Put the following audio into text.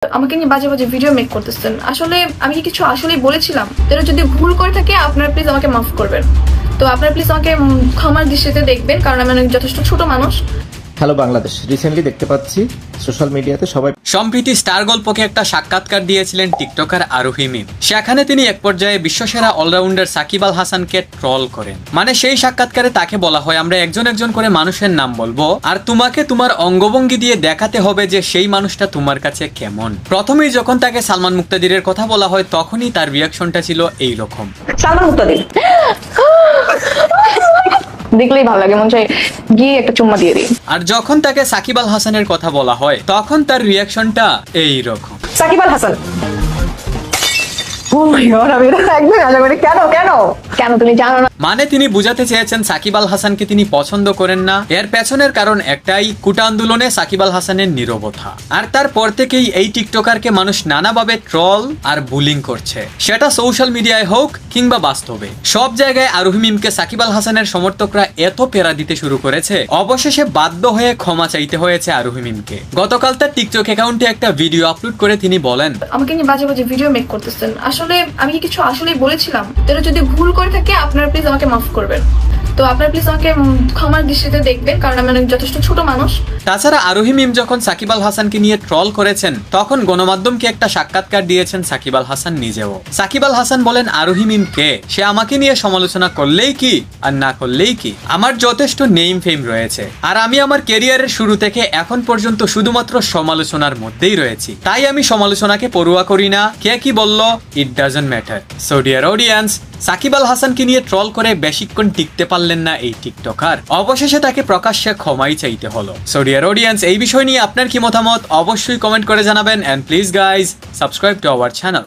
আমাকে নিয়ে বাজে বাজে ভিডিও মেক করতেছেন। আসলে আমি কি কিছু আসলেই বলেছিলাম? তাহলে যদি ভুল করে থাকে আপনারা প্লিজ আমাকে মাফ করবেন। তো আপনারা প্লিজ আমাকে ক্ষমার দৃষ্টিতে দেখবেন, কারণ আমি অনেক যথেষ্ট ছোট মানুষ। হ্যালো বাংলাদেশ, রিসেন্টলি দেখতে পাচ্ছি সোশ্যাল মিডিয়াতে সবাই সম্প্রতি স্টার গল্পকে একটা সাক্ষাৎকার দিয়েছিলেন টিকটকার আরোহী মিম। সেখানে তিনি এক পর্যায়ে বিশ্বসেরা অলরাউন্ডার সাকিব আল হাসানকে ট্রল করেন। মানে সেই সাক্ষাৎকারে তাকে বলা হয়, আমরা একজন একজন করে মানুষের নাম বলবো আর তোমাকে তোমার অঙ্গভঙ্গি দিয়ে দেখাতে হবে যে সেই মানুষটা তোমার কাছে কেমন। প্রথমেই যখন তাকে সালমান মুক্তাদিরের কথা বলা হয় তখনই তার রিয়াকশনটা ছিল এই রকম। সালমান মুক্তাদির দেখলেই ভালো লাগে, মনে চাই গিয়ে একটা চুম্মা দিয়ে দিই। আর যখন তাকে সাকিব আল হাসানের কথা বলা হয় তখন তার রিয়াকশনটা এই রকম। সাকিব আল হাসান আমি একদম আশা করি কেন কেন কেন তুমি জানো না? মানে তিনি বুঝাতে চেয়েছেন সাকিব আল হাসানকে তিনি পছন্দ করেন না। এর পেছনের কারণ একটাই, কোটা আন্দোলনে সাকিব আল হাসানের নীরবতা। আর তারপর থেকেই এই টিকটকারকে মানুষ নানাভাবে ট্রল আর বুলিং করছে, সেটা সোশ্যাল মিডিয়ায় হোক কিংবা বাস্তবে। সব জায়গায় আরোহী মিমকে সাকিব আল হাসানের সমর্থকরা এত পেরা দিতে শুরু করেছে, অবশেষে বাধ্য হয়ে ক্ষমা চাইতে হয়েছে আরোহী মিমকে। গতকাল তার টিকটক অ্যাকাউন্টে একটা ভিডিও আপলোড করে তিনি বলেন, আমাকে নিয়ে বাজে বাজে ভিডিও মেক করতেছেন। আসলে আমি কি কিছু আসলেই বলেছিলাম? তাহলে যদি ভুল করে থাকে আপনারা প্লিজ আমাকে মাফ করবেন। তো আপনারা প্লিজ আমাকে ক্ষমার দৃষ্টিতে দেখবেন, কারণ আমি অনেক যথেষ্ট ছোট মানুষ। তাছাড়া আরোহী মিম যখন সাকিব আল হাসানকে নিয়ে ট্রল করেছেন তখন গণমাধ্যমকে একটা সাক্ষাৎকার দিয়েছেন সাকিব আল হাসান নিজেও। সাকিব আল হাসান বলেন, আরোহী মিম কে? সে আমাকে নিয়ে সমালোচনা করলেই কি আর না করলেই কি? আমার যথেষ্ট নেম ফেম রয়েছে আর আমি আমার ক্যারিয়ারের শুরু থেকে এখন পর্যন্ত শুধুমাত্র সমালোচনার মধ্যেই রয়েছি, তাই আমি সমালোচনাকে পরোয়া করি না। কে কি বললো, it doesn't matter. So dear audience, Sakib Al হাসানকে নিয়ে ট্রল করে বেশিক্ষণ টিকতে পারলেন না এই টিকটকার, অবশেষে তাকে প্রকাশ্যে ক্ষমাই চাইতে হলো। সো ডিয়ার অডিয়েন্স, এই বিষয় নিয়ে আপনার কি মতামত অবশ্যই কমেন্ট করে জানাবেন, and please guys subscribe to our channel.